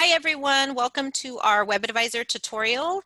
Hi everyone, welcome to our WebAdvisor tutorial.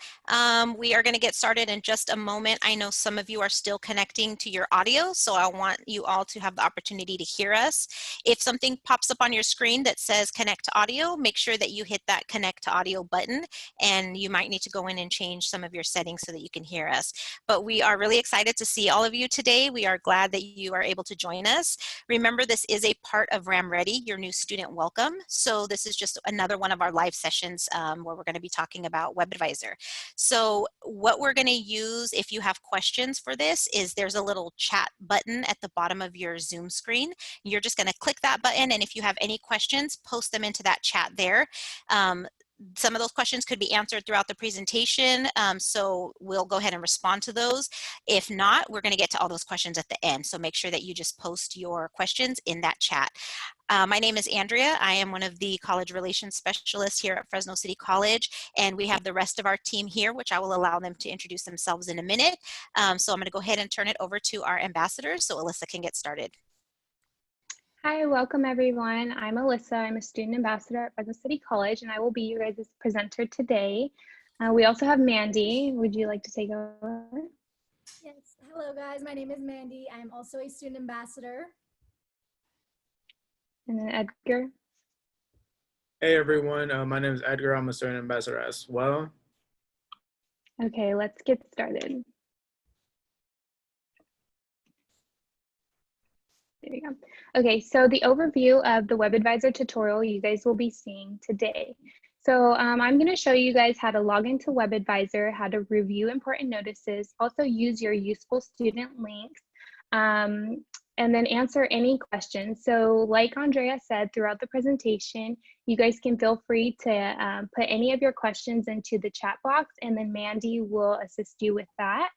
We are going to get started in just a moment. I know some of you are still connecting to your audio, so I want you all to have the opportunity to hear us. If something pops up on your screen that says connect to audio, make sure that you hit that connect to audio button, and you might need to go in and change some of your settings so that you can hear us. But we are really excited to see all of you today. We are glad that you are able to join us. Remember, this is a part of RAM Ready, your new student welcome. So this is just another one of our live sessions where we're going to be talking about WebAdvisor. So what we're going to use if you have questions for this is there's a little chat button at the bottom of your Zoom screen. You're just going to click that button, and if you have any questions, post them into that chat there. Some of those questions could be answered throughout the presentation, so we'll go ahead and respond to those. If not, we're going to get to all those questions at the end, so make sure that you just post your questions in that chat. My name is Andrea. I am one of the college relations specialists here at Fresno City College, and we have the rest of our team here, which I will allow them to introduce themselves in a minute. So I'm going to go ahead and turn it over to our ambassadors so Alyssa can get started. Hi, welcome everyone. I'm Alyssa. I'm a student ambassador at Fresno City College, and I will be your guys' presenter today. We also have Mandy. Would you like to take over? Yes. Hello, guys. My name is Mandy. I'm also a student ambassador. And then Edgar. Hey everyone, my name is Edgar. I'm a student ambassador as well. Okay, let's get started. There we go. Okay, so the overview of the WebAdvisor tutorial you guys will be seeing today. So I'm going to show you guys how to log into WebAdvisor, how to review important notices, also use your useful student links, and then answer any questions. So like Andrea said throughout the presentation, you guys can feel free to put any of your questions into the chat box, and then Mandy will assist you with that.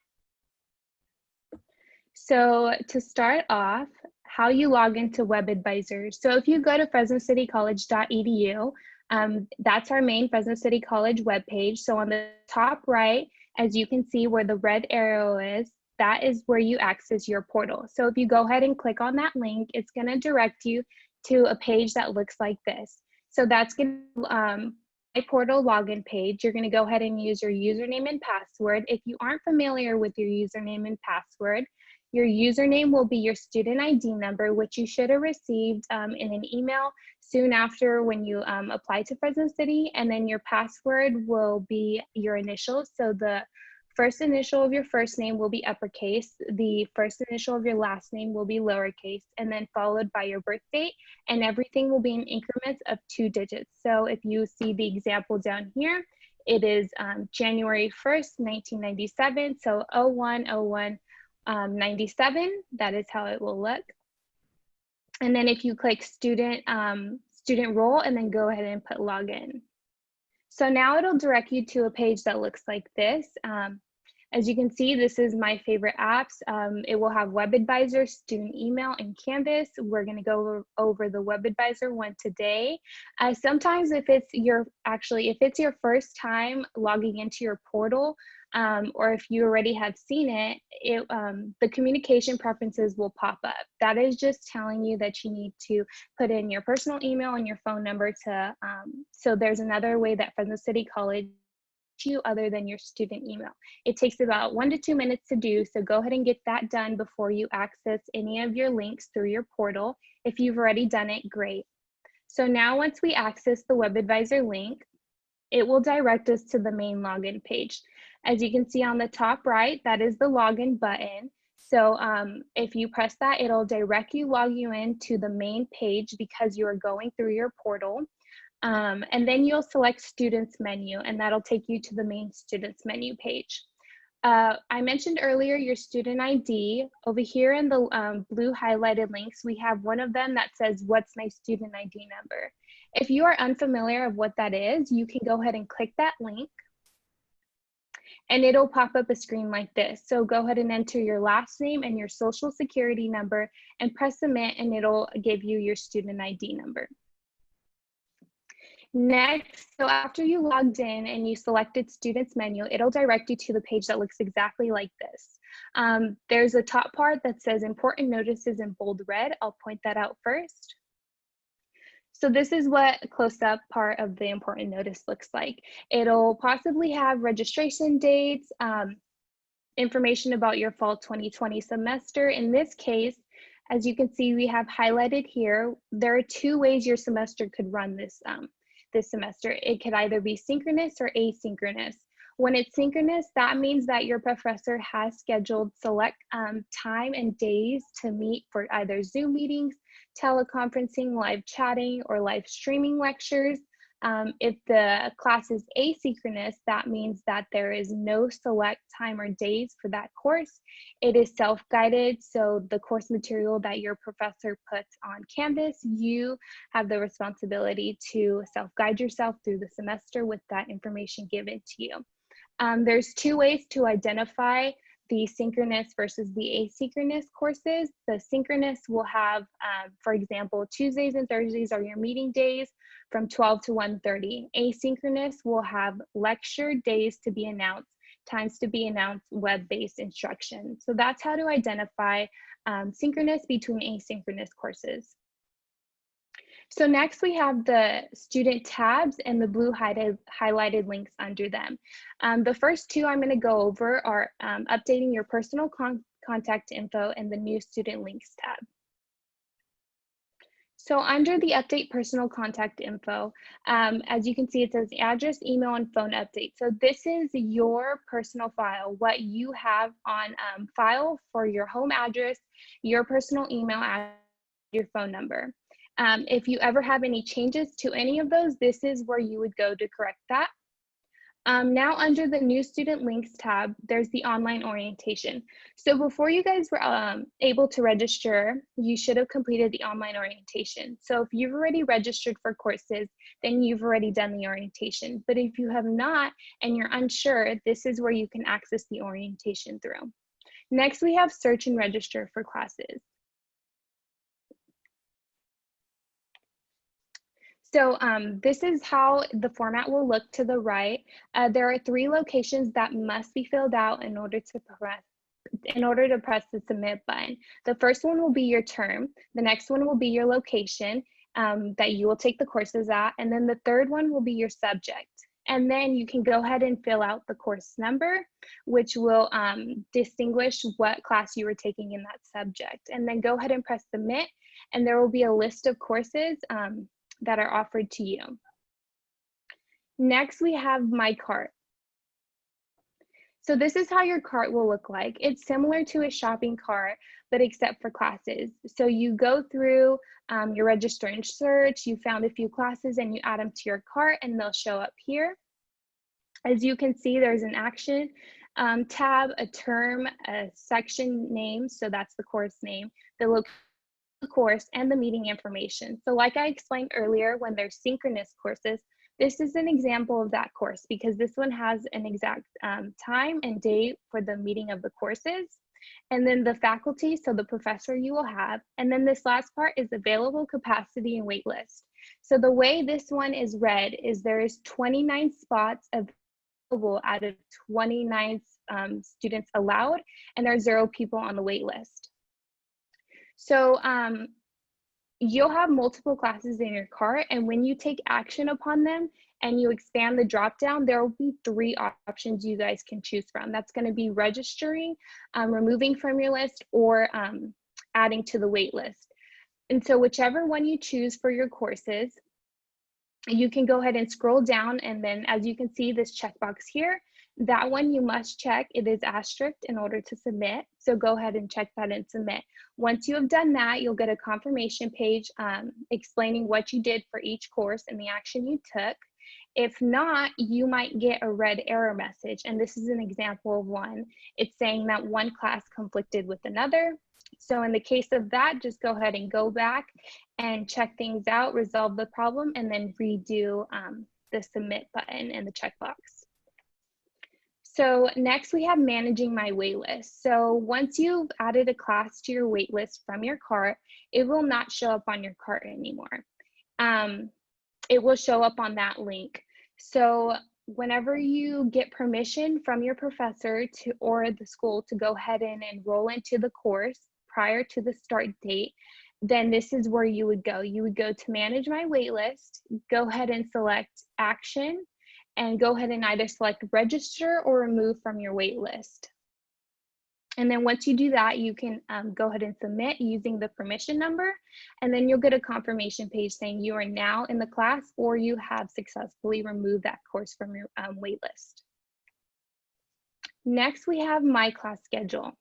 So to start off, how you log into WebAdvisor. So if you go to fresnocitycollege.edu, that's our main Fresno City College webpage. So on the top right, as you can see where the red arrow is, that is where you access your portal. So if you go ahead and click on that link, it's going to direct you to a page that looks like this. So that's going to my portal login page. You're going to go ahead and use your username and password. If you aren't familiar with your username and password, your username will be your student ID number, which you should have received in an email soon after when you apply to Fresno City, and then your password will be your initials. So the first initial of your first name will be uppercase, the first initial of your last name will be lowercase, and then followed by your birth date, and everything will be in increments of 2 digits. So if you see the example down here, it is January 1st, 1997, so 0101. 97, that is how it will look. And then if you click student role and then go ahead and put login. So now it'll direct you to a page that looks like this. As you can see, this is my favorite apps. It will have WebAdvisor, student email, and Canvas. We're going to go over the WebAdvisor one today. Sometimes if it's your first time logging into your portal, or if you already have seen it, the communication preferences will pop up. That is just telling you that you need to put in your personal email and your phone number to, so there's another way that Fresno City College you other than your student email. It takes about 1 to 2 minutes to do, so go ahead and get that done before you access any of your links through your portal. If you've already done it, great. So now once we access the WebAdvisor link, it will direct us to the main login page. As you can see on the top right, that is the login button. So if you press that, it'll log you in to the main page because you are going through your portal. And then you'll select Students menu, and that'll take you to the main Students menu page. I mentioned earlier your student ID. Over here in the blue highlighted links, we have one of them that says, "What's my student ID number?" If you are unfamiliar of what that is, you can go ahead and click that link, and it'll pop up a screen like this. So go ahead and enter your last name and your social security number and press submit, and it'll give you your student ID number. Next, so after you logged in and you selected Students menu, it'll direct you to the page that looks exactly like this. There's a top part that says Important Notices in bold red. I'll point that out first. So this is what a close-up part of the important notice looks like. It'll possibly have registration dates, information about your fall 2020 semester. In this case, as you can see, we have highlighted here, there are two ways your semester could run this semester. It could either be synchronous or asynchronous. When it's synchronous, that means that your professor has scheduled select time and days to meet for either Zoom meetings, teleconferencing, live chatting, or live streaming lectures. If the class is asynchronous, that means that there is no select time or days for that course. It is self-guided, so the course material that your professor puts on Canvas, you have the responsibility to self-guide yourself through the semester with that information given to you. There's two ways to identify the synchronous versus the asynchronous courses. The synchronous will have, for example, Tuesdays and Thursdays are your meeting days from 12 to 1:30. Asynchronous will have lecture days to be announced, times to be announced, web-based instruction. So that's how to identify synchronous between asynchronous courses. So next we have the student tabs and the blue highlighted links under them. The first two I'm going to go over are updating your personal contact info and the new student links tab. So under the update personal contact info, as you can see, it says address, email, and phone update. So this is your personal file, what you have on file for your home address, your personal email address, your phone number. If you ever have any changes to any of those, this is where you would go to correct that. Now under the new student links tab, there's the online orientation. So before you guys were able to register, you should have completed the online orientation. So if you've already registered for courses, then you've already done the orientation. But if you have not and you're unsure, this is where you can access the orientation through. Next, we have search and register for classes. So this is how the format will look to the right. There are 3 locations that must be filled out in order to press the submit button. The first one will be your term. The next one will be your location that you will take the courses at. And then the third one will be your subject. And then you can go ahead and fill out the course number, which will distinguish what class you were taking in that subject. And then go ahead and press submit, and there will be a list of courses that are offered to you. Next, we have My Cart. So this is how your cart will look like. It's similar to a shopping cart, but except for classes. So you go through your register and search, you found a few classes and you add them to your cart and they'll show up here. As you can see, there's an action tab, a term, a section name, so that's the course name, the location, the course, and the meeting information. So like I explained earlier, when there's synchronous courses, this is an example of that course because this one has an exact time and date for the meeting of the courses. And then the faculty, so the professor you will have. And then this last part is available capacity and wait list. So the way this one is read is there is 29 spots available out of 29 students allowed, and there are 0 people on the wait list. So you'll have multiple classes in your cart, and when you take action upon them and you expand the drop down, there will be 3 options you guys can choose from. That's going to be registering, removing from your list, or adding to the wait list. And so whichever one you choose for your courses, you can go ahead and scroll down, and then as you can see this checkbox here, that one you must check. It is asterisked in order to submit. So go ahead and check that and submit. Once you have done that, you'll get a confirmation page explaining what you did for each course and the action you took. If not, you might get a red error message. And this is an example of one. It's saying that one class conflicted with another. So in the case of that, just go ahead and go back and check things out, resolve the problem, and then redo the submit button and the checkbox. So next we have managing my waitlist. So once you've added a class to your waitlist from your cart, it will not show up on your cart anymore. It will show up on that link. So whenever you get permission from your professor or the school to go ahead and enroll into the course prior to the start date, then this is where you would go. You would go to manage my waitlist, go ahead and select action, and go ahead and either select register or remove from your waitlist. And then once you do that, you can go ahead and submit using the permission number, and then you'll get a confirmation page saying you are now in the class or you have successfully removed that course from your waitlist. Next, we have my class schedule.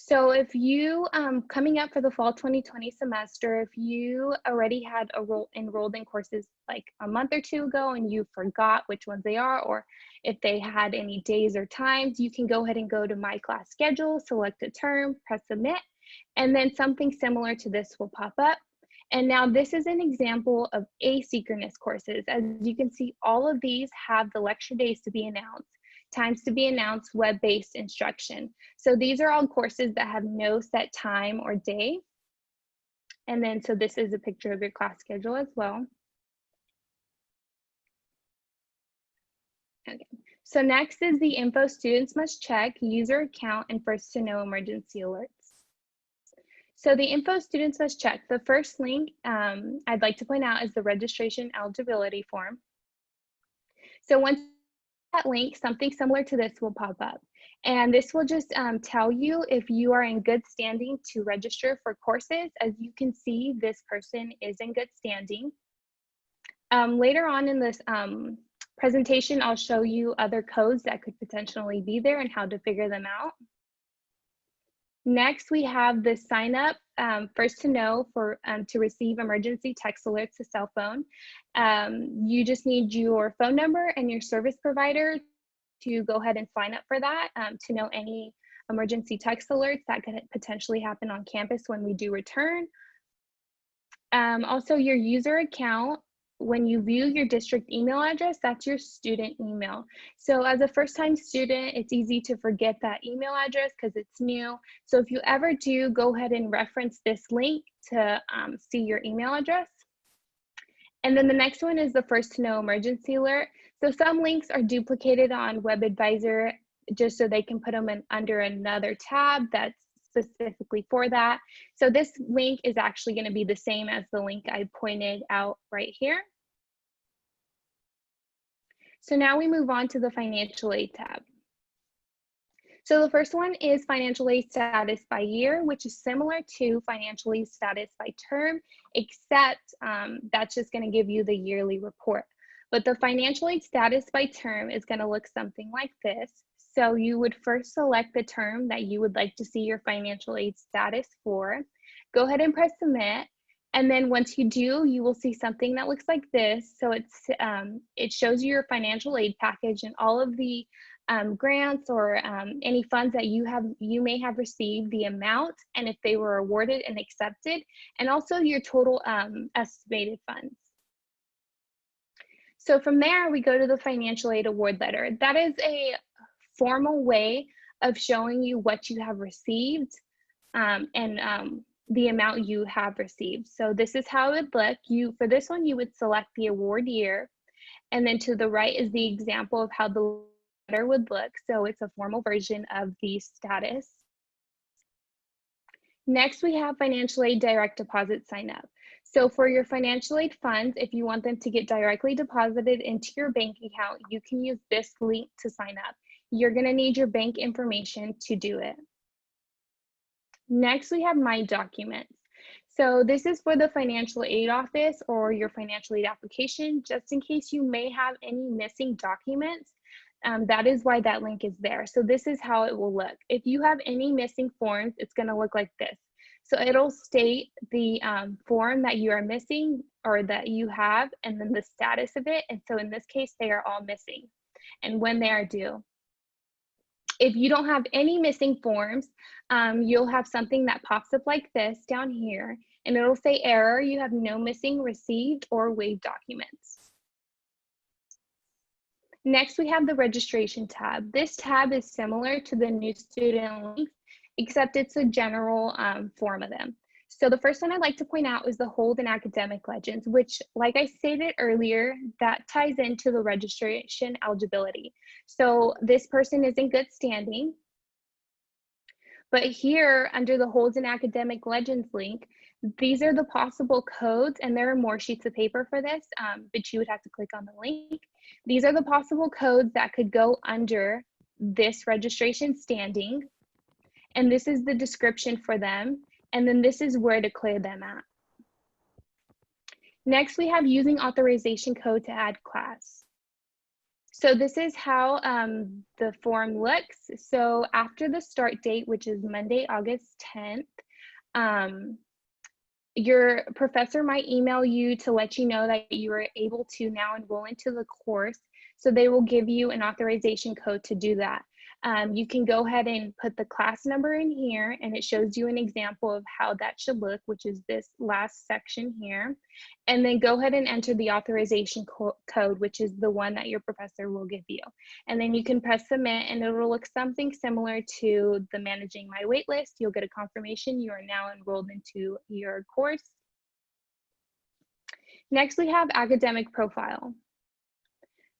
So if you, coming up for the fall 2020 semester, if you already had enrolled in courses like a month or two ago and you forgot which ones they are, or if they had any days or times, you can go ahead and go to My Class Schedule, select a term, press Submit, and then something similar to this will pop up. And now this is an example of asynchronous courses. As you can see, all of these have the lecture days to be announced, times to be announced, web-based instruction. So these are all courses that have no set time or day. And then, so this is a picture of your class schedule as well. Okay. So next is the info students must check, user account, and first to know emergency alerts. So the info students must check. The first link I'd like to point out is the registration eligibility form. So once that link, something similar to this will pop up. And this will just tell you if you are in good standing to register for courses. As you can see, this person is in good standing. Later on in this presentation, I'll show you other codes that could potentially be there and how to figure them out. Next, we have the sign up, first to know for to receive emergency text alerts to cell phone. You just need your phone number and your service provider to go ahead and sign up for that to know any emergency text alerts that could potentially happen on campus when we do return. Also, your user account. When you view your district email address, that's your student email. So as a first-time student, it's easy to forget that email address because it's new. So if you ever do, go ahead and reference this link to see your email address. And then the next one is the first to know emergency alert. So some links are duplicated on WebAdvisor just so they can put them in under another tab that's specifically for that. So this link is actually going to be the same as the link I pointed out right here. So now we move on to the financial aid tab. So the first one is financial aid status by year, which is similar to financial aid status by term, except that's just going to give you the yearly report. But the financial aid status by term is going to look something like this. So you would first select the term that you would like to see your financial aid status for. Go ahead and press submit. And then once you do, you will see something that looks like this. So it shows you your financial aid package and all of the grants or any funds that you may have received, the amount, and if they were awarded and accepted, and also your total estimated funds. So from there, we go to the financial aid award letter. That is a formal way of showing you what you have received and the amount you have received. So this is how it would look. For this one, you would select the award year, and then to the right is the example of how the letter would look. So it's a formal version of the status. Next, we have financial aid direct deposit sign up. So for your financial aid funds, if you want them to get directly deposited into your bank account, you can use this link to sign up. You're going to need your bank information to do it. Next, we have My Documents. So this is for the financial aid office or your financial aid application, just in case you may have any missing documents. That is why that link is there. So this is how it will look. If you have any missing forms, it's going to look like this. So it'll state the form that you are missing or that you have, and then the status of it. And so in this case, they are all missing and when they are due. If you don't have any missing forms, you'll have something that pops up like this down here, and it'll say error, you have no missing received or waived documents. Next, we have the registration tab. This tab is similar to the new student links, except it's a general form of them. So the first one I'd like to point out is the hold and academic legends, which, like I stated earlier, that ties into the registration eligibility. So this person is in good standing. But here, under the holds and academic legends link, These are the possible codes, and there are more sheets of paper for this, but you would have to click on the link. These are the possible codes that could go under this registration standing, and this is the description for them, and then this is where to clear them at. Next, we have using authorization code to add class. So this is how the form looks. So after the start date, which is Monday, August 10th, your professor might email you to let you know that you are able to now enroll into the course. So they will give you an authorization code to do that. You can go ahead and put the class number in here, and it shows you an example of how that should look, which is this last section here. And then go ahead and enter the authorization code, which is the one that your professor will give you. And then you can press submit, and it will look something similar to the managing my waitlist. You'll get a confirmation you are now enrolled into your course. Next, we have academic profile.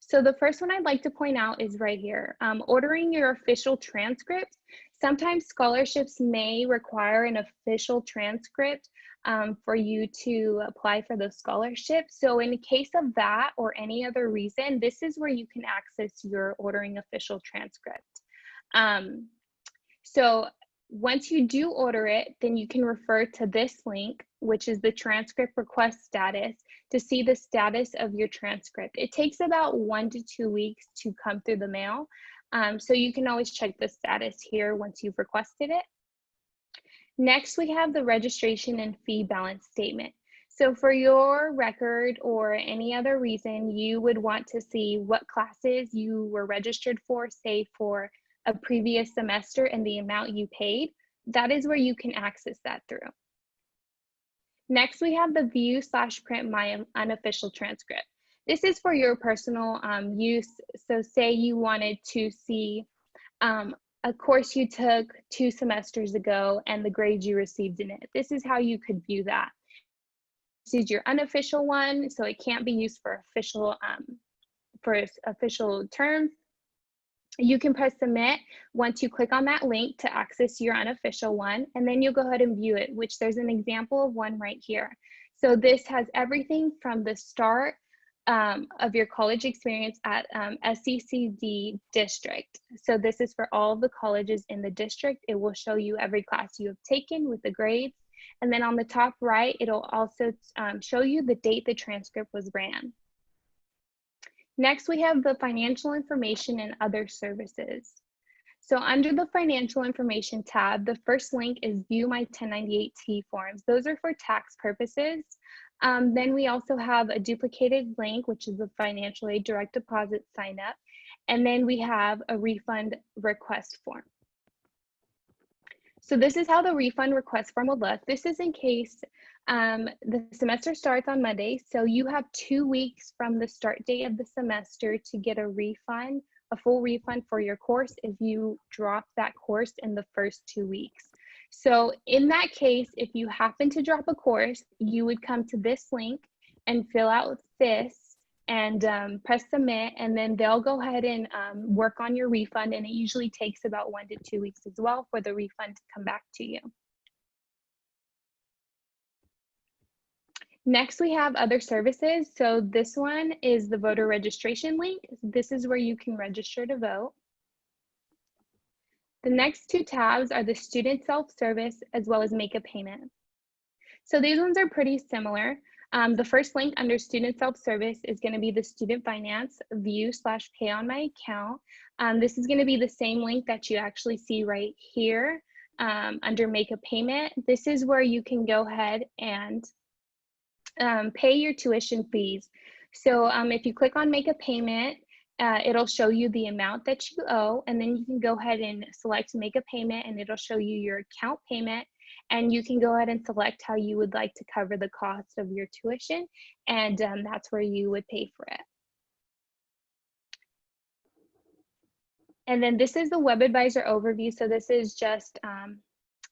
So the first one I'd like to point out is right here, ordering your official transcript. Sometimes scholarships may require an official transcript for you to apply for the scholarship. So in case of that or any other reason, this is where you can access your ordering official transcript. So once you do order it, then you can refer to this link, which is the transcript request status, to see the status of your transcript. It takes about 1 to 2 weeks to come through the mail. So you can always check the status here once you've requested it. Next, we have the registration and fee balance statement. So for your record or any other reason, you would want to see what classes you were registered for, say for a previous semester and the amount you paid. That is where you can access that through. Next, we have the view/print my unofficial transcript. This is for your personal use. So say you wanted to see a course you took 2 semesters ago and the grades you received in it. This is how you could view that. This is your unofficial one, so it can't be used for official terms. You can press submit once you click on that link to access your unofficial one, and then you'll go ahead and view it, which there's an example of one right here. So this has everything from the start of your college experience at SECD district. So this is for all the colleges in the district. It will show you every class you have taken with the grades. And then on the top right, it'll also show you the date the transcript was ran. Next, we have the financial information and other services. So under the financial information tab, the first link is view my 1098-T forms. Those are for tax purposes. Then we also have a duplicated link, which is the financial aid direct deposit sign up. And then we have a refund request form. So this is how the refund request form will look. This is in case the semester starts on Monday. So you have 2 weeks from the start date of the semester to get a refund, a full refund for your course if you drop that course in the first 2 weeks. So in that case, if you happen to drop a course, you would come to this link and fill out this and press submit, and then they'll go ahead and work on your refund, and it usually takes about 1 to 2 weeks as well for the refund to come back to you. Next, we have other services. So this one is the voter registration link. This is where you can register to vote. The next 2 tabs are the student self-service as well as make a payment. So these ones are pretty similar. The first link under student self-service is going to be the student finance view/pay on my account. This is going to be the same link that you actually see right here under make a payment. This is where you can go ahead and pay your tuition fees. So if you click on make a payment, it'll show you the amount that you owe, and then you can go ahead and select make a payment, and it'll show you your account payment, and you can go ahead and select how you would like to cover the cost of your tuition, and that's where you would pay for it. And then this is the WebAdvisor overview. So this is just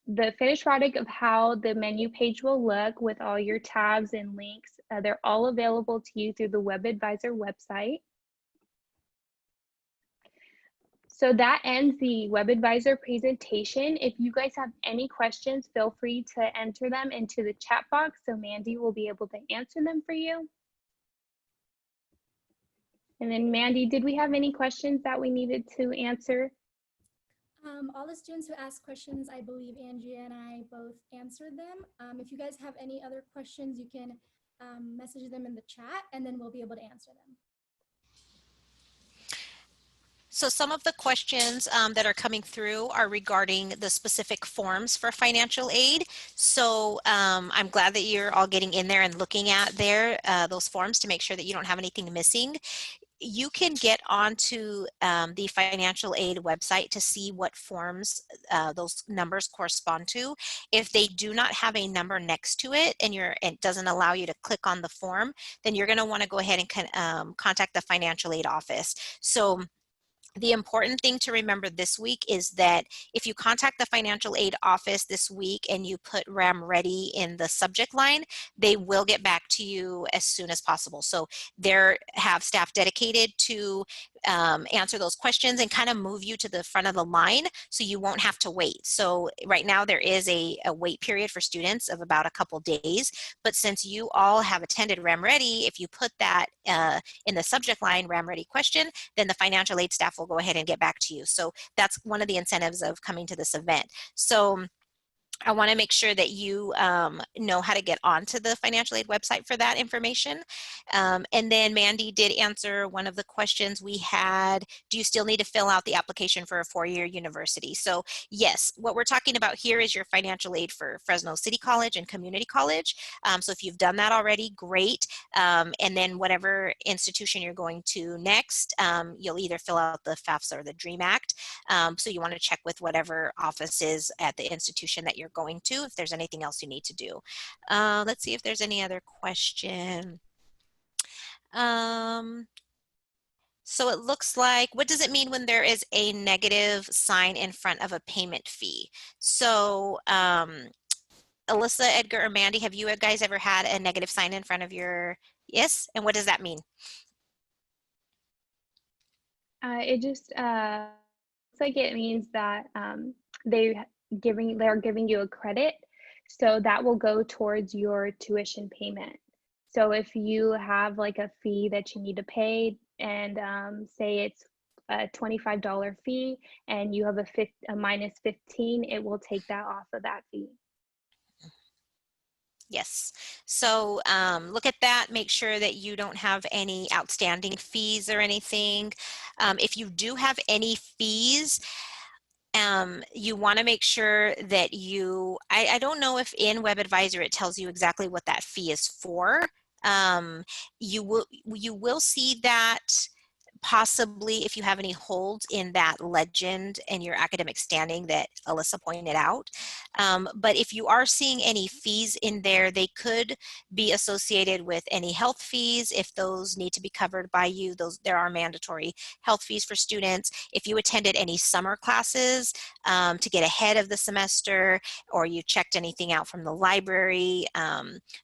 the finished product of how the menu page will look with all your tabs and links. They're all available to you through the WebAdvisor website. So that ends the WebAdvisor presentation. If you guys have any questions, feel free to enter them into the chat box so Mandy will be able to answer them for you. And then Mandy, did we have any questions that we needed to answer? All the students who asked questions, I believe Andrea and I both answered them. If you guys have any other questions, you can message them in the chat and then we'll be able to answer them. So some of the questions that are coming through are regarding the specific forms for financial aid. So I'm glad that you're all getting in there and looking at those forms to make sure that you don't have anything missing. You can get onto the financial aid website to see what forms those numbers correspond to. If they do not have a number next to it and it doesn't allow you to click on the form, then you're going to want to go ahead and contact the financial aid office. So the important thing to remember this week is that if you contact the financial aid office this week and you put RAM ready in the subject line, they will get back to you as soon as possible. So they have staff dedicated to answer those questions and kind of move you to the front of the line so you won't have to wait. So right now there is a wait period for students of about a couple days, but since you all have attended RAM Ready, if you put that in the subject line, RAM Ready question, then the financial aid staff will go ahead and get back to you. So that's one of the incentives of coming to this event. So I want to make sure that you know how to get onto the financial aid website for that information. And then Mandy did answer one of the questions we had. Do you still need to fill out the application for a four-year university? So yes, what we're talking about here is your financial aid for Fresno City College and Community College. So if you've done that already, great. And then whatever institution you're going to next, you'll either fill out the FAFSA or the DREAM Act. So you want to check with whatever office is at the institution that you're going to if there's anything else you need to do. Let's see if there's any other question. So it looks like, what does it mean when there is a negative sign in front of a payment fee? So Alyssa, Edgar, or Mandy, have you guys ever had a negative sign in front of your, yes? And what does that mean? It just looks like it means that they're giving you a credit, so that will go towards your tuition payment. So if you have like a fee that you need to pay, and say it's a $25 fee, and you have a minus 15, it will take that off of that fee. Yes. So look at that. Make sure that you don't have any outstanding fees or anything. If you do have any fees, you want to make sure that I don't know if in WebAdvisor it tells you exactly what that fee is for. You will see that possibly if you have any holds in that legend and your academic standing that Alyssa pointed out. But if you are seeing any fees in there, they could be associated with any health fees. If those need to be covered by you, there are mandatory health fees for students. If you attended any summer classes to get ahead of the semester, or you checked anything out from the library,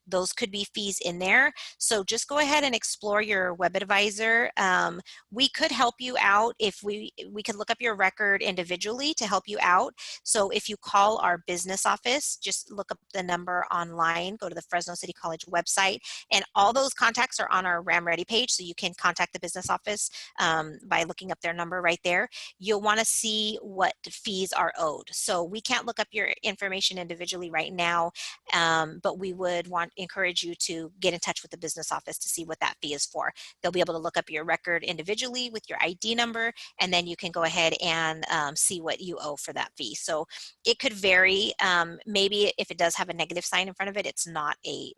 those could be fees in there. So just go ahead and explore your WebAdvisor. We could help you out if we could look up your record individually to help you out. So if you call our business office, just look up the number online, go to the Fresno City College website, and all those contacts are on our RAM Ready page, so you can contact the business office by looking up their number right there. You'll want to see what fees are owed. So we can't look up your information individually right now, but we would encourage you to get in touch with the business office to see what that fee is for. They'll be able to look up your record individually with your ID number, and then you can go ahead and see what you owe for that fee. So it could vary. Maybe if it does have a negative sign in front of it, it's not a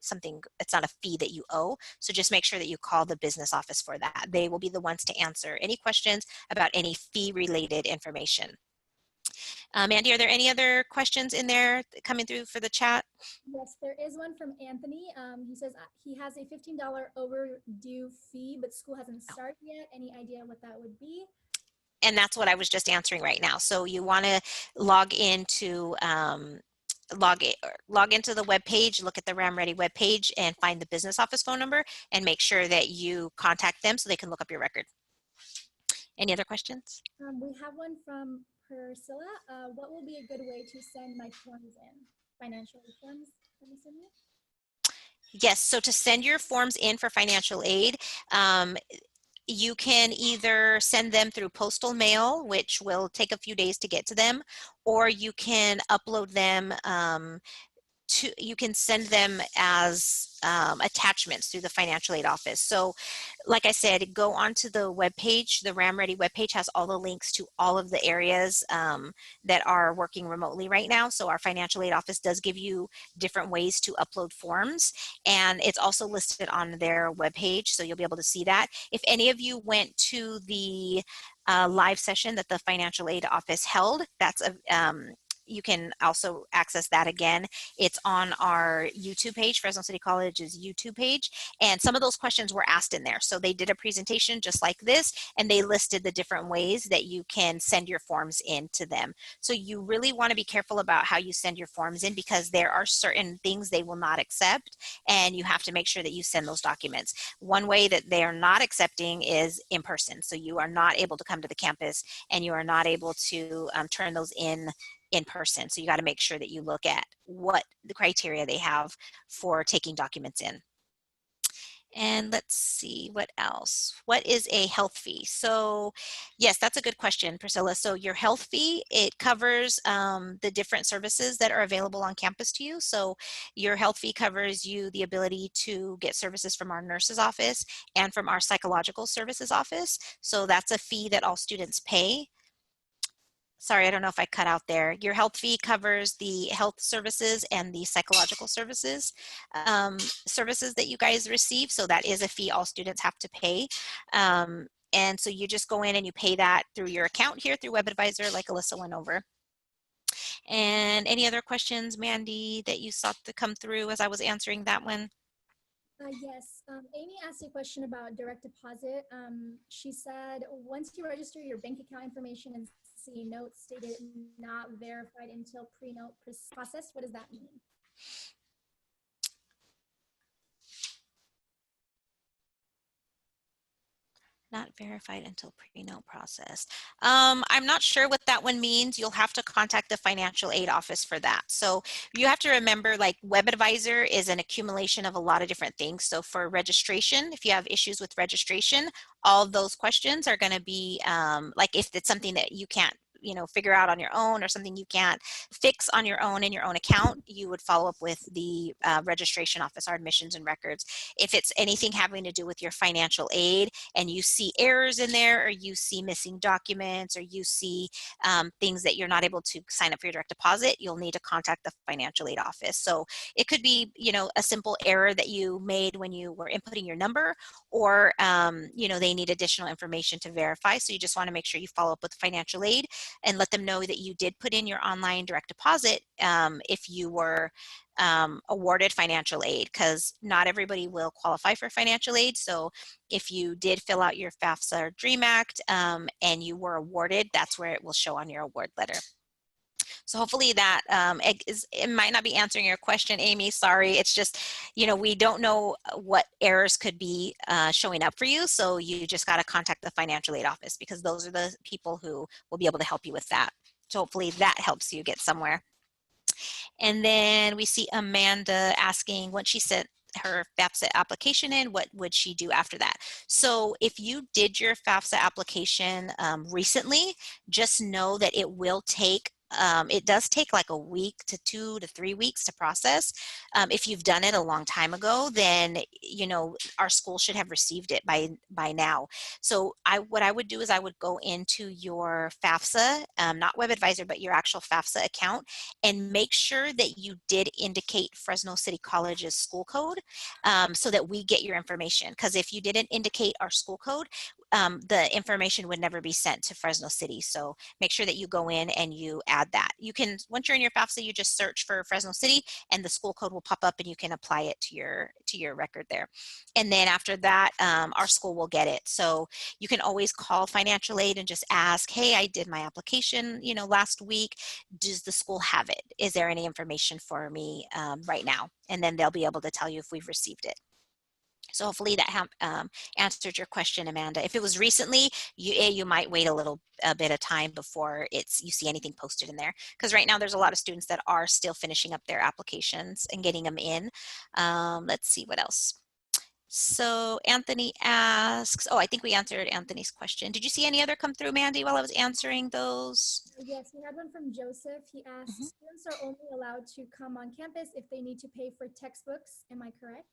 fee that you owe. So just make sure that you call the business office for that. They will be the ones to answer any questions about any fee related information. Mandy, are there any other questions in there coming through for the chat? Yes, there is one from Anthony. He says he has a $15 overdue fee, but school hasn't started yet. Any idea what that would be? And that's what I was just answering right now. So you want to log into the web page, look at the RAM Ready web page, and find the business office phone number, and make sure that you contact them so they can look up your record. Any other questions? We have one from Priscilla. What will be a good way to send my forms in? Financial aid forms, I'm assuming? Yes, so to send your forms in for financial aid, you can either send them through postal mail, which will take a few days to get to them, or you can upload them you can send them as attachments through the financial aid office. So like I said, go onto the webpage. The RAM-Ready webpage has all the links to all of the areas that are working remotely right now. So our financial aid office does give you different ways to upload forms, and it's also listed on their webpage, so you'll be able to see that. If any of you went to the live session that the financial aid office held, that's a you can also access that again. It's on our YouTube page, Fresno City College's YouTube page, and some of those questions were asked in there. So they did a presentation just like this, and they listed the different ways that you can send your forms in to them. So you really want to be careful about how you send your forms in, because there are certain things they will not accept, and you have to make sure that you send those documents. One way that they are not accepting is in person. So you are not able to come to the campus, and you are not able to turn those in person. So you got to make sure that you look at what the criteria they have for taking documents in. And let's see, what else? What is a health fee? So yes, that's a good question, Priscilla. So your health fee, it covers the different services that are available on campus to you. So your health fee covers you the ability to get services from our nurse's office and from our psychological services office. So that's a fee that all students pay. Sorry, I don't know if I cut out there. Your health fee covers the health services and the psychological services that you guys receive. So that is a fee all students have to pay. And so you just go in and you pay that through your account here through WebAdvisor, like Alyssa went over. And any other questions, Mandy, that you saw to come through as I was answering that one? Yes, Amy asked a question about direct deposit. She said, once you register your bank account information and see notes stated not verified until pre-note process, what does that mean? Not verified until pre-note process. I'm not sure what that one means. You'll have to contact the financial aid office for that. So you have to remember, like, WebAdvisor is an accumulation of a lot of different things. So for registration, if you have issues with registration, all of those questions are going to be like, if it's something that you can't figure out on your own, or something you can't fix on your own in your own account, you would follow up with the registration office, our admissions and records. If it's anything having to do with your financial aid and you see errors in there, or you see missing documents, or you see things that you're not able to sign up for your direct deposit, you'll need to contact the financial aid office. So it could be a simple error that you made when you were inputting your number, or they need additional information to verify. So you just want to make sure you follow up with financial aid and let them know that you did put in your online direct deposit if you were awarded financial aid, because not everybody will qualify for financial aid. So if you did fill out your FAFSA or DREAM Act and you were awarded, that's where it will show on your award letter. So hopefully that it might not be answering your question, Amy, sorry. It's just, we don't know what errors could be showing up for you. So you just got to contact the financial aid office, because those are the people who will be able to help you with that. So hopefully that helps you get somewhere. And then we see Amanda asking, once she sent her FAFSA application in, what would she do after that? So if you did your FAFSA application recently, just know that it will take it does take like a week to 2 to 3 weeks to process. If you've done it a long time ago, then our school should have received it by now. So what I would do is I would go into your FAFSA, not WebAdvisor, but your actual FAFSA account, and make sure that you did indicate Fresno City College's school code so that we get your information. Because if you didn't indicate our school code, the information would never be sent to Fresno City. So make sure that you go in and you add that. You can, once you're in your FAFSA, you just search for Fresno City and the school code will pop up and you can apply it to your record there. And then after that, our school will get it. So you can always call financial aid and just ask, hey, I did my application, last week. Does the school have it? Is there any information for me right now? And then they'll be able to tell you if we've received it. So hopefully that answered your question, Amanda. If it was recently, you might wait a bit of time before you see anything posted in there. Because right now there's a lot of students that are still finishing up their applications and getting them in. Let's see what else. So Anthony asks, I think we answered Anthony's question. Did you see any other come through, Mandy, while I was answering those? Yes, we had one from Joseph. He asked, students are only allowed to come on campus if they need to pay for textbooks. Am I correct?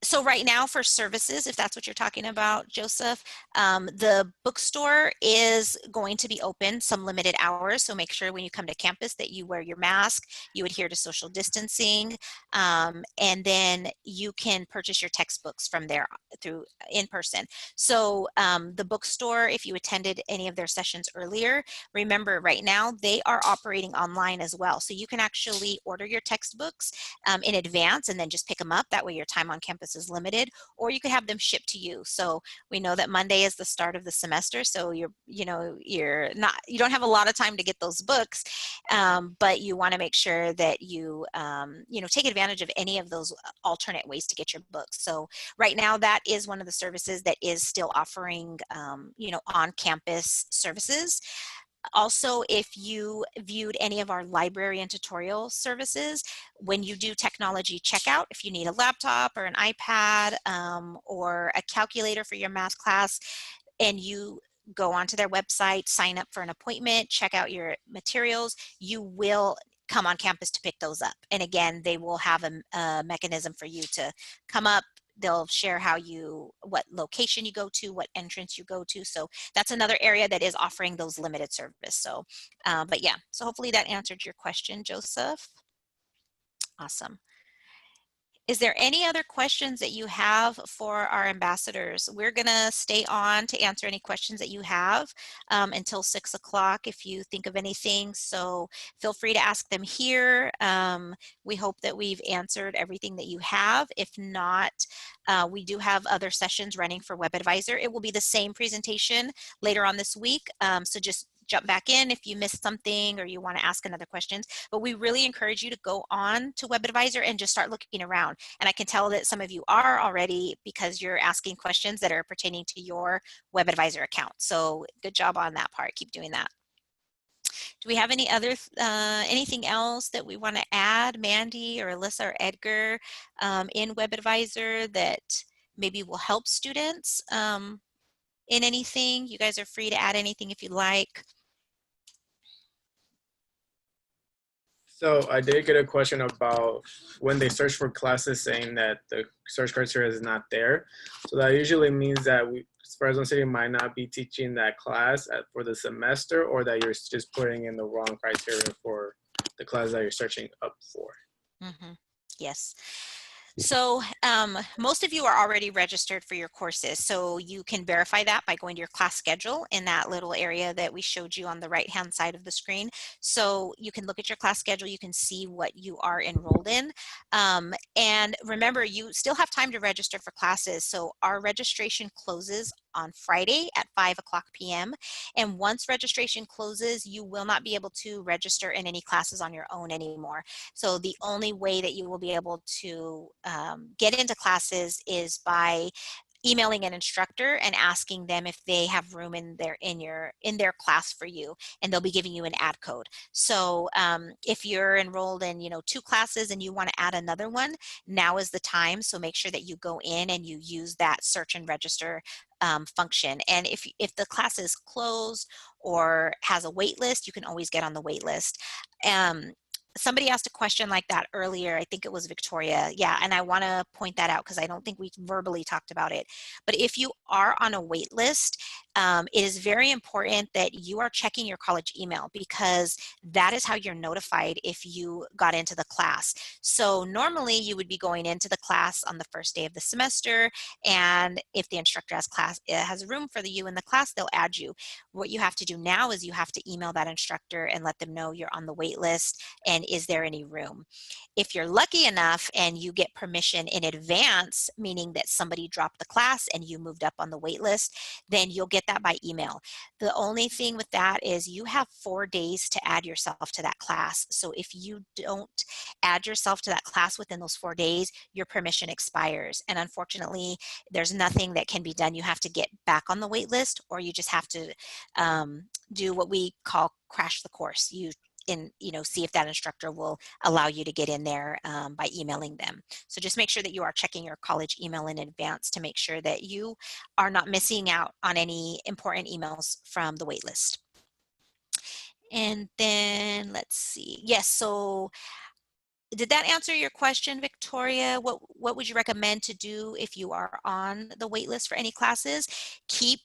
So right now for services, if that's what you're talking about, Joseph, the bookstore is going to be open some limited hours. So make sure when you come to campus that you wear your mask, you adhere to social distancing, and then you can purchase your textbooks from there through in person. So the bookstore, if you attended any of their sessions earlier, remember right now they are operating online as well. So you can actually order your textbooks in advance and then just pick them up. That way your time on campus is limited, or you could have them shipped to you. So we know that Monday is the start of the semester, so you don't have a lot of time to get those books, but you want to make sure that you take advantage of any of those alternate ways to get your books. So right now that is one of the services that is still offering on-campus services. Also, if you viewed any of our library and tutorial services, when you do technology checkout, if you need a laptop or an iPad or a calculator for your math class, and you go onto their website, sign up for an appointment, check out your materials, you will come on campus to pick those up. And again, they will have a mechanism for you to come up. They'll share what location you go to, what entrance you go to. So that's another area that is offering those limited service. So, but yeah, so hopefully that answered your question, Joseph. Awesome. Is there any other questions that you have for our ambassadors? We're gonna stay on to answer any questions that you have until 6 o'clock if you think of anything. So feel free to ask them here. We hope that we've answered everything that you have. If not, we do have other sessions running for WebAdvisor. It will be the same presentation later on this week. So just jump back in if you missed something or you want to ask another questions. But we really encourage you to go on to WebAdvisor and just start looking around. And I can tell that some of you are already because you're asking questions that are pertaining to your WebAdvisor account. So good job on that part. Keep doing that. Do we have any other anything else that we want to add, Mandy or Alyssa or Edgar, in WebAdvisor that maybe will help students in anything? You guys are free to add anything if you like. So I did get a question about when they search for classes saying that the search criteria is not there. So that usually means that Fresno City might not be teaching that class for the semester, or that you're just putting in the wrong criteria for the class that you're searching up for. Mm-hmm. Yes. So most of you are already registered for your courses, so you can verify that by going to your class schedule in that little area that we showed you on the right hand side of the screen. So you can look at your class schedule, you can see what you are enrolled in, and remember you still have time to register for classes. So our registration closes on Friday at 5 o'clock p.m. and once registration closes, you will not be able to register in any classes on your own anymore. So the only way that you will be able to get into classes is by emailing an instructor and asking them if they have room in their class for you, and they'll be giving you an add code. So if you're enrolled in 2 classes and you want to add another one, now is the time. So make sure that you go in and you use that search and register function. And if the class is closed or has a wait list, you can always get on the wait list. Somebody asked a question like that earlier. I think it was Victoria. Yeah, and I want to point that out because I don't think we verbally talked about it. But if you are on a wait list, it is very important that you are checking your college email, because that is how you're notified if you got into the class. So normally you would be going into the class on the first day of the semester, and if the instructor has room for you in the class, they'll add you. What you have to do now is you have to email that instructor and let them know you're on the wait list, and then is there any room? If you're lucky enough and you get permission in advance, meaning that somebody dropped the class and you moved up on the wait list, then you'll get that by email. The only thing with that is you have 4 days to add yourself to that class. So if you don't add yourself to that class within those 4 days, your permission expires. And unfortunately, there's nothing that can be done. You have to get back on the wait list, or you just have to do what we call crash the course. See if that instructor will allow you to get in there by emailing them. So just make sure that you are checking your college email in advance to make sure that you are not missing out on any important emails from the wait list. And then let's see. Yes, so did that answer your question, Victoria? What would you recommend to do if you are on the wait list for any classes? Keep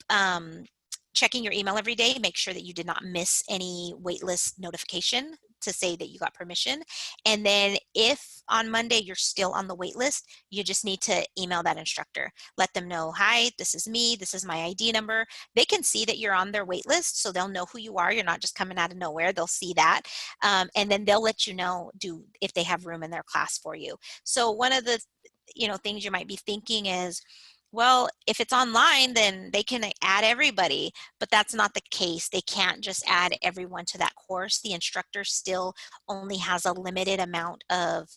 checking your email every day. Make sure that you did not miss any waitlist notification to say that you got permission. And then if on Monday you're still on the wait list, you just need to email that instructor. Let them know, hi, this is me, this is my ID number. They can see that you're on their wait list, so they'll know who you are. You're not just coming out of nowhere. They'll see that. And then they'll let you know if they have room in their class for you. So one of the things you might be thinking is, well, if it's online, then they can add everybody, but that's not the case. They can't just add everyone to that course. The instructor still only has a limited amount of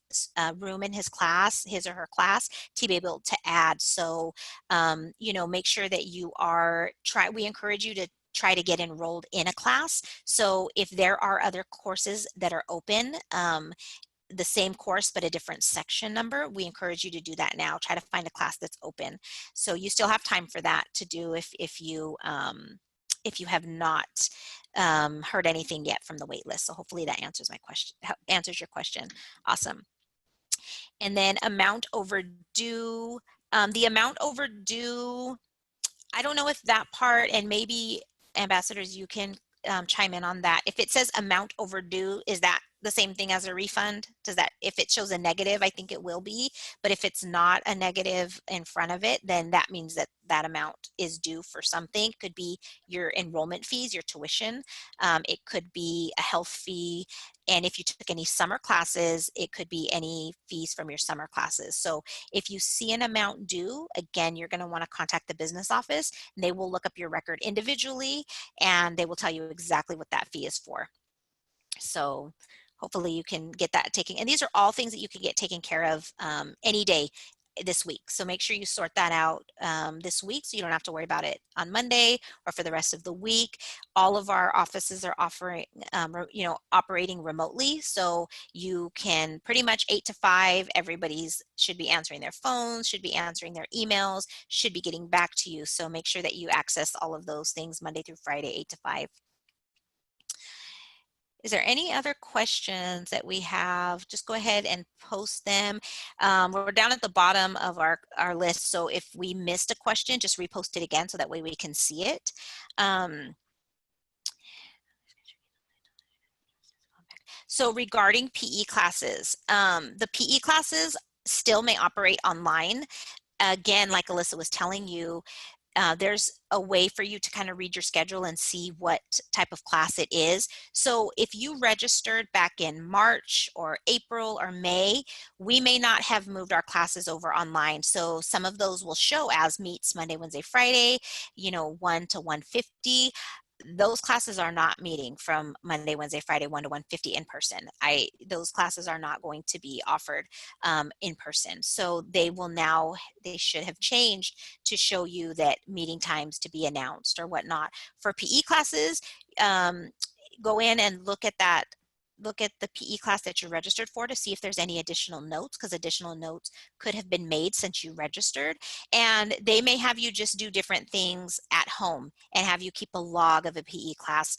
room in his or her class, to be able to add. So, make sure that you we encourage you to try to get enrolled in a class. So if there are other courses that are open, the same course but a different section number, we encourage you to do that now. Try to find a class that's open. So you still have time for that to do if you have not heard anything yet from the wait list. So hopefully that answers your question. Awesome. And then amount overdue. The amount overdue, I don't know if that part, and maybe ambassadors, you can chime in on that. If it says amount overdue, is that the same thing as a refund? If it shows a negative, I think it will be, but if it's not a negative in front of it, then that means that that amount is due for something. It could be your enrollment fees, your tuition. It could be a health fee. And if you took any summer classes, it could be any fees from your summer classes. So if you see an amount due, again, you're going to want to contact the business office, and they will look up your record individually, and they will tell you exactly what that fee is for. So hopefully you can get that taken. And these are all things that you can get taken care of any day this week. So make sure you sort that out this week, so you don't have to worry about it on Monday or for the rest of the week. All of our offices are offering, operating remotely. So you can pretty much 8 to 5, everybody's should be answering their phones, should be answering their emails, should be getting back to you. So make sure that you access all of those things Monday through Friday, 8 to 5. Is there any other questions that we have? Just go ahead and post them. We're down at the bottom of our list, so if we missed a question, just repost it again so that way we can see it. So regarding PE classes, the PE classes still may operate online. Again, like Alyssa was telling you, there's a way for you to kind of read your schedule and see what type of class it is. So if you registered back in March or April or May, we may not have moved our classes over online. So some of those will show as meets Monday, Wednesday, Friday, 1 to 150. Those classes are not meeting from Monday, Wednesday, Friday, 1 to 150 in person. Those classes are not going to be offered in person. So they should have changed to show you that meeting times to be announced or whatnot. For PE classes, go in and look at the PE class that you're registered for to see if there's any additional notes, because additional notes could have been made since you registered. And they may have you just do different things at home and have you keep a log of a PE class.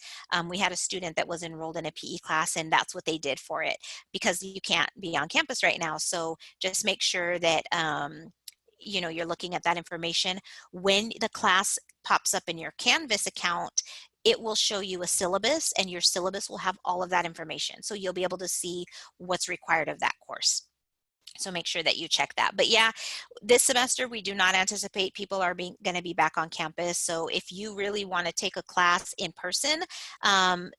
We had a student that was enrolled in a PE class, and that's what they did for it, because you can't be on campus right now. So just make sure that you're looking at that information. When the class pops up in your Canvas account, it will show you a syllabus, and your syllabus will have all of that information. So you'll be able to see what's required of that course. So make sure that you check that. But yeah, this semester we do not anticipate people are going to be back on campus. So if you really want to take a class in person,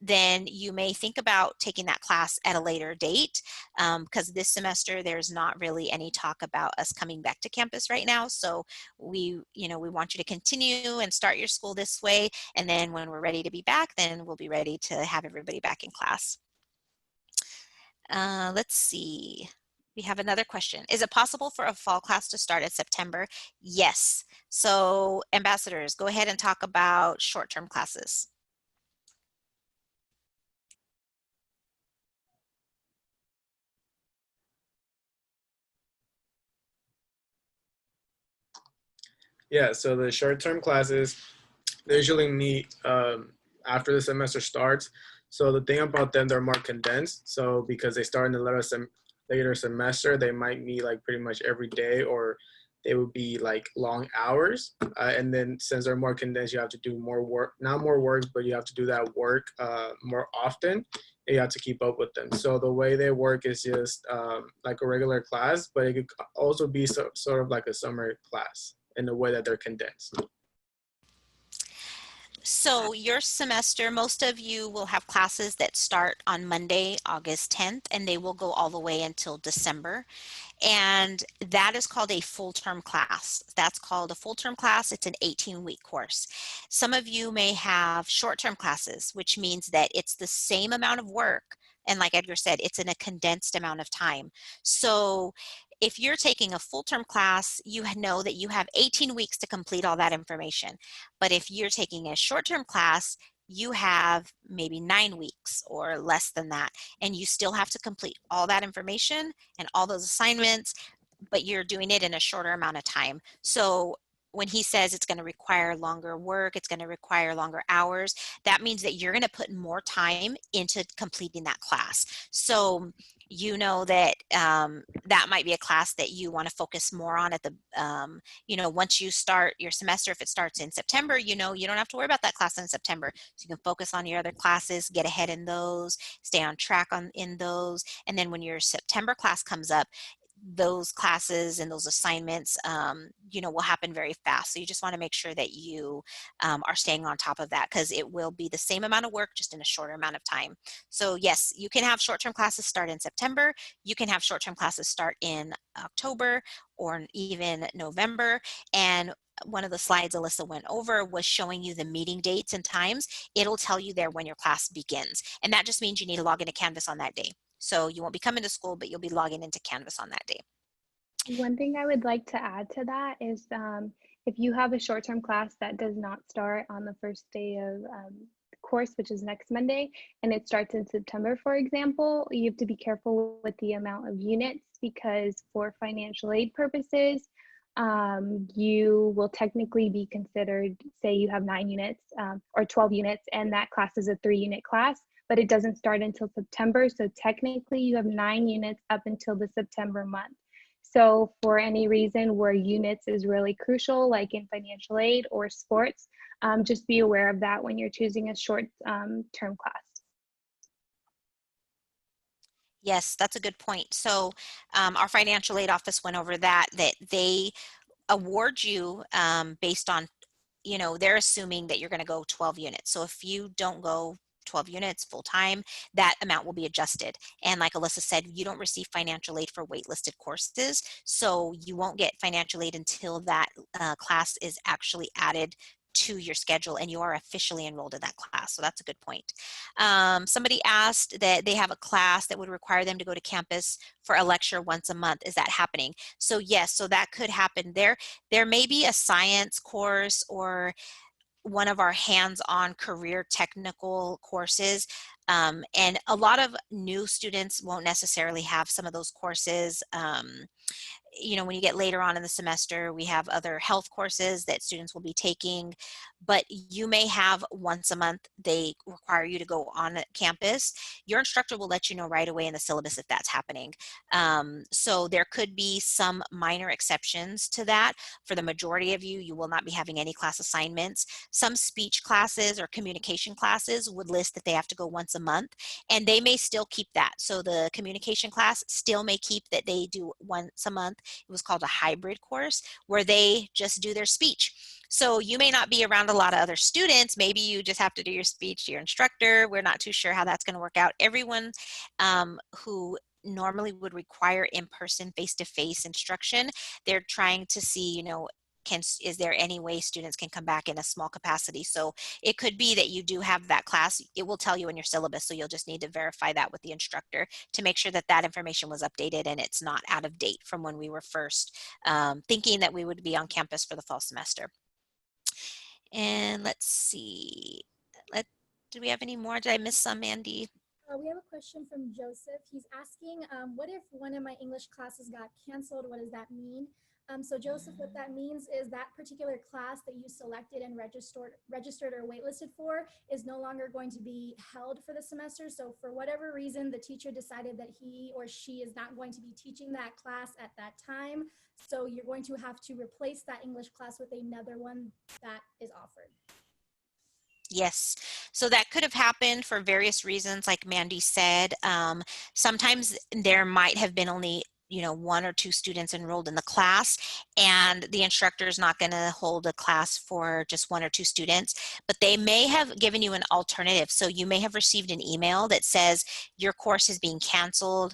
then you may think about taking that class at a later date, because this semester there's not really any talk about us coming back to campus right now. So we want you to continue and start your school this way. And then when we're ready to be back, then we'll be ready to have everybody back in class. Let's see. We have another question. Is it possible for a fall class to start in September? Yes. So ambassadors, go ahead and talk about short-term classes. Yeah, so the short-term classes, they usually meet after the semester starts. So the thing about them, they're more condensed. So because they start in the later semester, they might meet like pretty much every day, or they would be like long hours. And then since they're more condensed, you have to do more work, not more work, but you have to do that work more often. And you have to keep up with them. So the way they work is just like a regular class, but it could also be sort of like a summer class in the way that they're condensed. So your semester, most of you will have classes that start on Monday, August 10th, and they will go all the way until December. And that is called a full-term class. That's called a full-term class. It's an 18-week course. Some of you may have short-term classes, which means that it's the same amount of work. And like Edgar said, it's in a condensed amount of time. So if you're taking a full-term class, you know that you have 18 weeks to complete all that information. But if you're taking a short-term class, you have maybe 9 weeks or less than that, and you still have to complete all that information and all those assignments, but you're doing it in a shorter amount of time. So when he says it's going to require longer work, it's going to require longer hours, that means that you're going to put more time into completing that class. So you know that that might be a class that you want to focus more on at the, once you start your semester. If it starts in September, you don't have to worry about that class in September. So you can focus on your other classes, get ahead in those, stay on track in those. And then when your September class comes up, those classes and those assignments, will happen very fast. So you just want to make sure that you are staying on top of that, because it will be the same amount of work, just in a shorter amount of time. So yes, you can have short-term classes start in September. You can have short-term classes start in October or even November. And one of the slides Alyssa went over was showing you the meeting dates and times. It'll tell you there when your class begins. And that just means you need to log into Canvas on that day. So you won't be coming to school, but you'll be logging into Canvas on that day. One thing I would like to add to that is if you have a short-term class that does not start on the first day of the course, which is next Monday, and it starts in September, for example, you have to be careful with the amount of units, because for financial aid purposes, you will technically be considered, say you have 9 units or 12 units, and that class is a 3-unit class, but it doesn't start until September. So technically you have 9 units up until the September month. So for any reason where units is really crucial, like in financial aid or sports, just be aware of that when you're choosing a short-term class. Yes, that's a good point. So our financial aid office went over that they award you based on, they're assuming that you're going to go 12 units. So if you don't go 12 units full time, that amount will be adjusted. And like Alyssa said, you don't receive financial aid for waitlisted courses. So you won't get financial aid until that class is actually added to your schedule and you are officially enrolled in that class. So that's a good point. Somebody asked that they have a class that would require them to go to campus for a lecture once a month. Is that happening? So yes, so that could happen. There may be a science course or one of our hands-on career technical courses. And a lot of new students won't necessarily have some of those courses you know, when you get later on in the semester, we have other health courses that students will be taking, but you may have once a month, they require you to go on campus. Your instructor will let you know right away in the syllabus if that's happening. So there could be some minor exceptions to that. For the majority of you, you will not be having any class assignments. Some speech classes or communication classes would list that they have to go once a month, and they may still keep that. So the communication class still may keep that they do once a month. It was called a hybrid course where they just do their speech. So you may not be around a lot of other students. Maybe you just have to do your speech to your instructor. We're not too sure how that's going to work out. Everyone who normally would require in-person, face-to-face instruction, they're trying to see, you know, is there any way students can come back in a small capacity? So it could be that you do have that class. It will tell you in your syllabus, so you'll just need to verify that with the instructor to make sure that that information was updated and it's not out of date from when we were first thinking that we would be on campus for the fall semester. And let's see, do we have any more? Did I miss some, Mandy? We have a question from Joseph. He's asking, what if one of my English classes got canceled? What does that mean? So Joseph, what that means is that particular class that you selected and registered or waitlisted for is no longer going to be held for the semester. So for whatever reason, the teacher decided that he or she is not going to be teaching that class at that time. So you're going to have to replace that English class with another one that is offered. Yes. So that could have happened for various reasons, like Mandy said. Sometimes there might have been only, you know, 1 or 2 students enrolled in the class, and the instructor is not going to hold a class for just 1 or 2 students, but they may have given you an alternative. So you may have received an email that says your course is being canceled.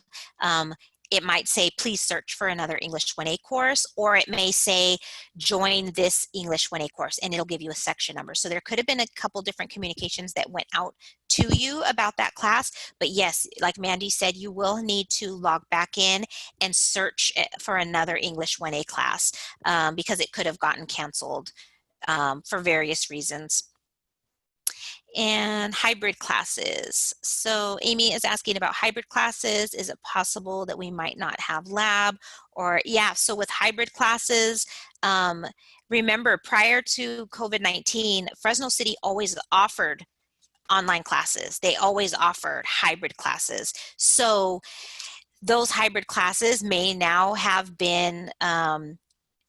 It might say, please search for another English 1A course, or it may say, join this English 1A course, and it'll give you a section number. So there could have been a couple different communications that went out to you about that class. But yes, like Mandy said, you will need to log back in and search for another English 1A class because it could have gotten canceled for various reasons. And hybrid classes. So Amy is asking about hybrid classes. Is it possible that we might not have lab? Or yeah, so with hybrid classes, remember prior to COVID-19, Fresno City always offered online classes. They always offered hybrid classes. So those hybrid classes may now have been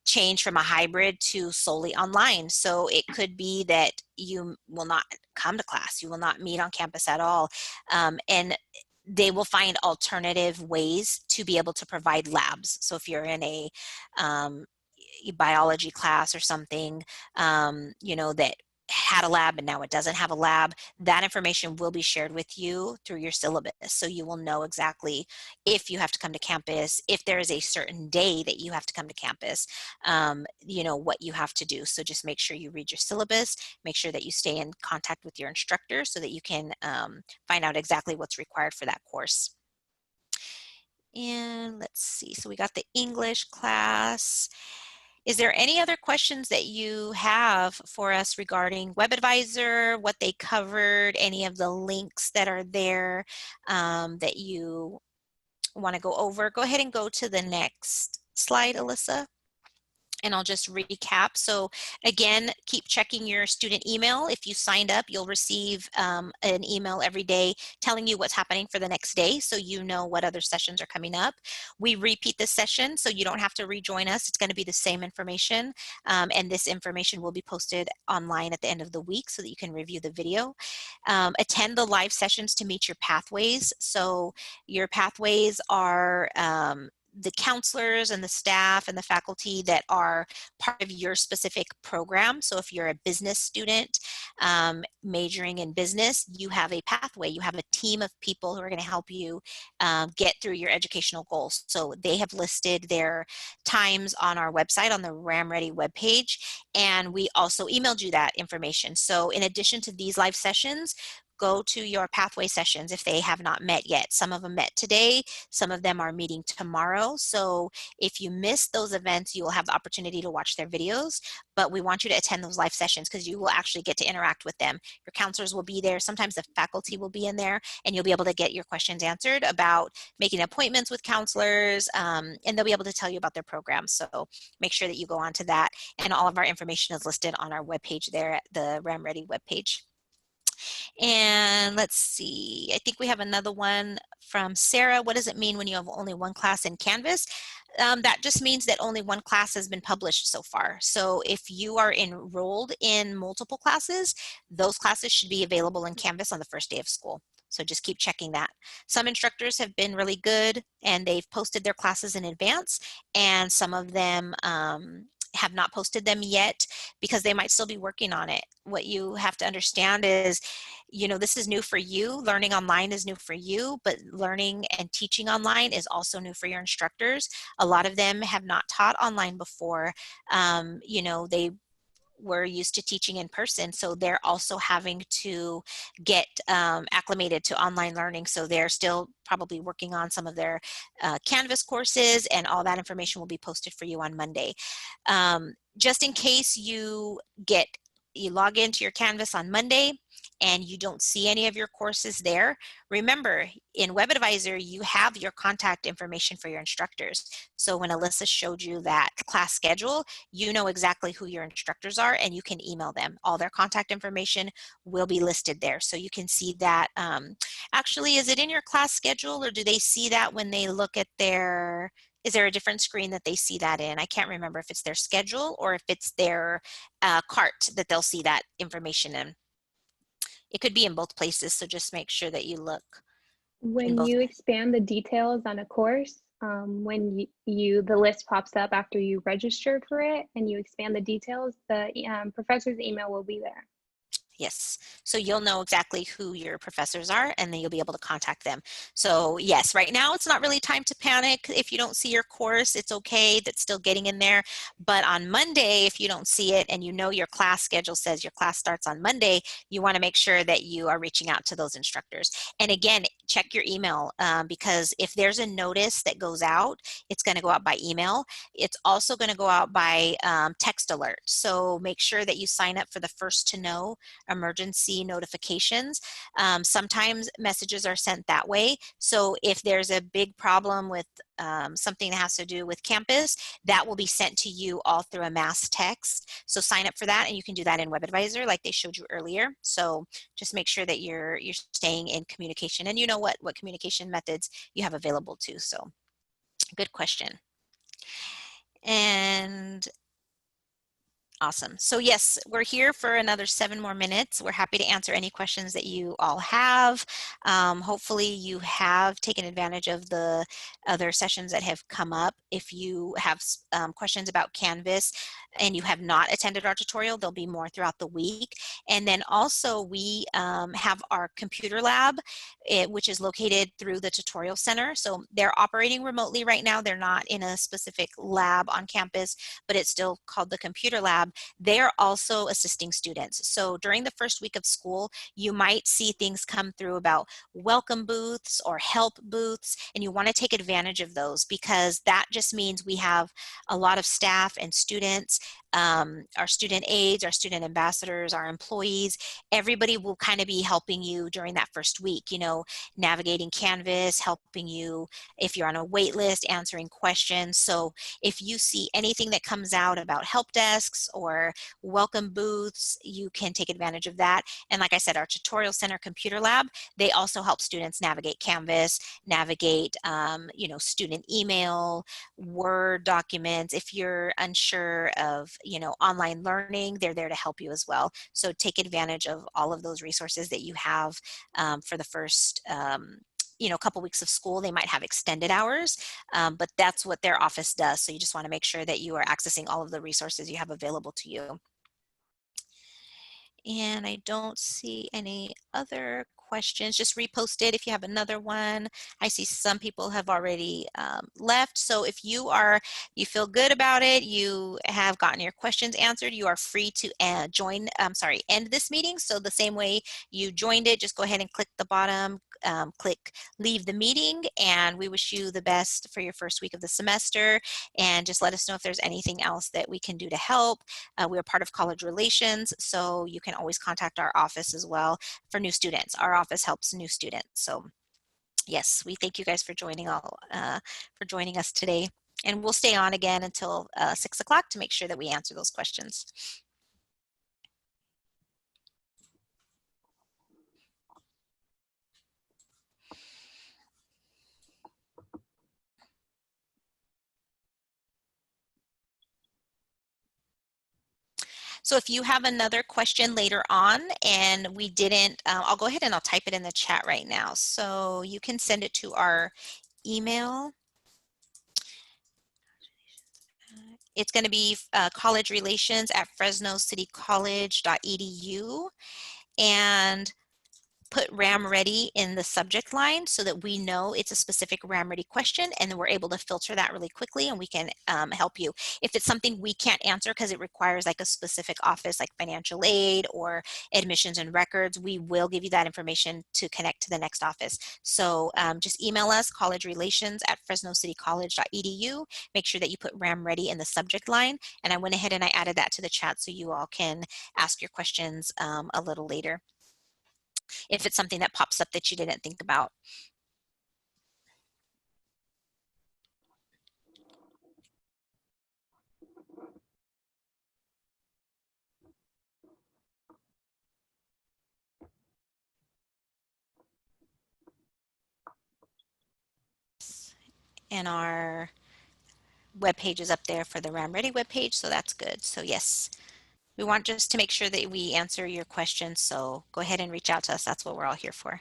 change from a hybrid to solely online. So it could be that you will not come to class, you will not meet on campus at all, and they will find alternative ways to be able to provide labs. So if you're in a biology class or something, you know, that had a lab and now it doesn't have a lab, that information will be shared with you through your syllabus. So you will know exactly if you have to come to campus, if there is a certain day that you have to come to campus, you know, what you have to do. So just make sure you read your syllabus, make sure that you stay in contact with your instructor so that you can find out exactly what's required for that course. And let's see, so we got the English class. Is there any other questions that you have for us regarding WebAdvisor, what they covered, any of the links that are there that you want to go over? Go ahead and go to the next slide, Alyssa. And I'll just recap. So again, keep checking your student email. If you signed up, you'll receive an email every day telling you what's happening for the next day, so you know what other sessions are coming up. We repeat this session, so you don't have to rejoin us. It's going to be the same information, and this information will be posted online at the end of the week so that you can review the video. Attend the live sessions to meet your pathways. So your pathways are the counselors and the staff and the faculty that are part of your specific program. So if you're a business student majoring in business, you have a pathway. You have a team of people who are going to help you get through your educational goals. So they have listed their times on our website, on the RamReady webpage, and we also emailed you that information. So in addition to these live sessions, go to your pathway sessions if they have not met yet. Some of them met today, some of them are meeting tomorrow. So if you miss those events, you will have the opportunity to watch their videos, but we want you to attend those live sessions because you will actually get to interact with them. Your counselors will be there. Sometimes the faculty will be in there, and you'll be able to get your questions answered about making appointments with counselors, and they'll be able to tell you about their programs. So make sure that you go on to that, and all of our information is listed on our webpage there at the RAM Ready webpage. And let's see, I think we have another one from Sarah. What does it mean when you have only one class in Canvas? That just means that only one class has been published so far. So if you are enrolled in multiple classes, those classes should be available in Canvas on the first day of school. So just keep checking that. Some instructors have been really good and they've posted their classes in advance, and some of them have not posted them yet because they might still be working on it. What you have to understand is, you know, this is new for you. Learning online is new for you, but learning and teaching online is also new for your instructors. A lot of them have not taught online before. You know, they were used to teaching in person, so they're also having to get acclimated to online learning. So they're still probably working on some of their Canvas courses, and all that information will be posted for you on Monday. Just in case you log into your Canvas on Monday and you don't see any of your courses there, remember in WebAdvisor you have your contact information for your instructors. So when Alyssa showed you that class schedule, you know exactly who your instructors are and you can email them. All their contact information will be listed there. So you can see that. Actually, is it in your class schedule, or do they see that when they look at their, is there a different screen that they see that in? I can't remember if it's their schedule or if it's their cart that they'll see that information in. It could be in both places, so just make sure that you look in When both. you expand the details on a course, when the list pops up after you register for it and you expand the details, the professor's email will be there. Yes, so you'll know exactly who your professors are, and then you'll be able to contact them. So yes, right now it's not really time to panic. If you don't see your course, it's okay, that's still getting in there. But on Monday, if you don't see it and you know your class schedule says your class starts on Monday, you want to make sure that you are reaching out to those instructors. And again, check your email, because if there's a notice that goes out, it's going to go out by email. It's also going to go out by text alert. So make sure that you sign up for the first to know emergency notifications. Sometimes messages are sent that way. So if there's a big problem with something that has to do with campus, that will be sent to you all through a mass text. So sign up for that, and you can do that in WebAdvisor like they showed you earlier. So just make sure that you're staying in communication, and you know what communication methods you have available too. So good question. And awesome. So yes, we're here for another 7 more minutes. We're happy to answer any questions that you all have. Hopefully you have taken advantage of the other sessions that have come up. If you have questions about Canvas and you have not attended our tutorial, there'll be more throughout the week. And then also we have our computer lab, which is located through the tutorial center. So they're operating remotely right now. They're not in a specific lab on campus, but it's still called the computer lab. They're also assisting students. So during the first week of school, you might see things come through about welcome booths or help booths, and you want to take advantage of those because that just means we have a lot of staff and students, our student aides, our student ambassadors, our employees. Everybody will kind of be helping you during that first week, you know, navigating Canvas, helping you if you're on a wait list, answering questions. So if you see anything that comes out about help desks or welcome booths, you can take advantage of that. And like I said, our tutorial center computer lab, they also help students navigate Canvas, navigate, you know, student email, Word documents. If you're unsure of, you know, online learning, they're there to help you as well. So take advantage of all of those resources that you have for the first you know, couple weeks of school. They might have extended hours, but that's what their office does. So you just want to make sure that you are accessing all of the resources you have available to you. And I don't see any other questions, just repost it if you have another one. I see some people have already left. So if you feel good about it, you have gotten your questions answered, you are free to end this meeting. So the same way you joined it, just go ahead and click the bottom, click leave the meeting, and we wish you the best for your first week of the semester. And just let us know if there's anything else that we can do to help. We are part of College Relations, so you can always contact our office as well for new students. Our office helps new students. So yes, we thank you guys for joining us today. And we'll stay on again until 6 o'clock to make sure that we answer those questions. So if you have another question later on and we didn't, I'll go ahead and I'll type it in the chat right now. So you can send it to our email. It's going to be collegerelations@fresnocitycollege.edu, and put RAM ready in the subject line so that we know it's a specific RAM ready question, and then we're able to filter that really quickly and we can help you. If it's something we can't answer because it requires like a specific office like financial aid or admissions and records, we will give you that information to connect to the next office. So just email us, collegerelations@fresnocitycollege.edu. Make sure that you put RAM ready in the subject line, and I went ahead and I added that to the chat so you all can ask your questions a little later if it's something that pops up that you didn't think about. And our web page is up there for the RAM Ready web page, so that's good. So yes, we want just to make sure that we answer your questions, so go ahead and reach out to us. That's what we're all here for.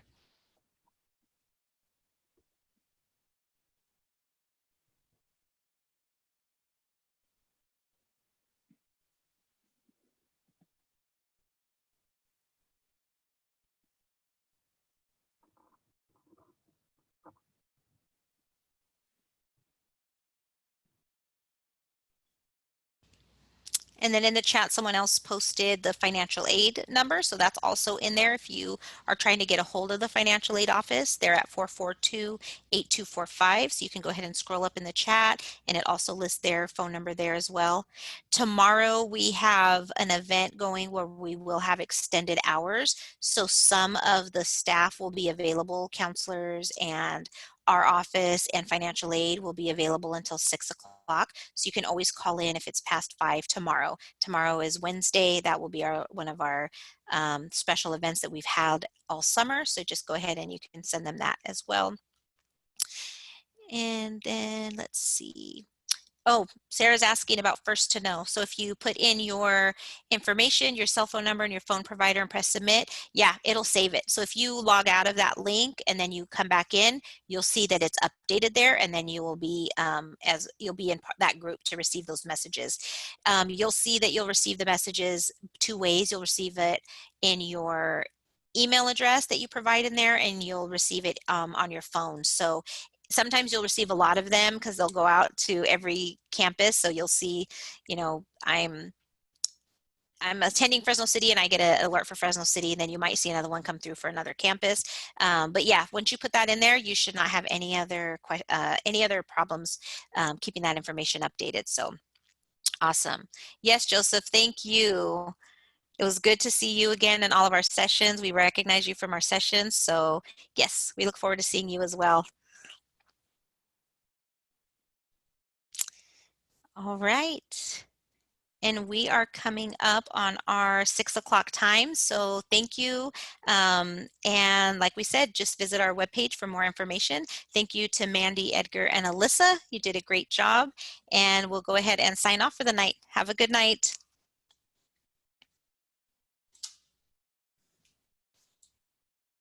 And then in the chat, someone else posted the financial aid number. So that's also in there. If you are trying to get a hold of the financial aid office, they're at 442-8245. So you can go ahead and scroll up in the chat, and it also lists their phone number there as well. Tomorrow we have an event going where we will have extended hours. So some of the staff will be available, counselors and our office and financial aid will be available until 6 o'clock. So you can always call in if it's past 5 tomorrow. Tomorrow is Wednesday. That will be one of our special events that we've had all summer. So just go ahead and you can send them that as well. And then let's see. Oh, Sarah's asking about First to Know. So if you put in your information, your cell phone number and your phone provider and press submit, yeah, it'll save it. So if you log out of that link and then you come back in, you'll see that it's updated there, and then you will be you'll be in that group to receive those messages. You'll see that you'll receive the messages two ways. You'll receive it in your email address that you provide in there, and you'll receive it on your phone. So sometimes you'll receive a lot of them because they'll go out to every campus. So you'll see, you know, I'm attending Fresno City and I get an alert for Fresno City, and then you might see another one come through for another campus. But yeah, once you put that in there, you should not have any other problems keeping that information updated. So awesome. Yes, Joseph, thank you. It was good to see you again in all of our sessions. We recognize you from our sessions. So yes, we look forward to seeing you as well. All right. And we are coming up on our 6 o'clock time. So thank you. And like we said, just visit our webpage for more information. Thank you to Mandy, Edgar, and Alyssa. You did a great job. And we'll go ahead and sign off for the night. Have a good night.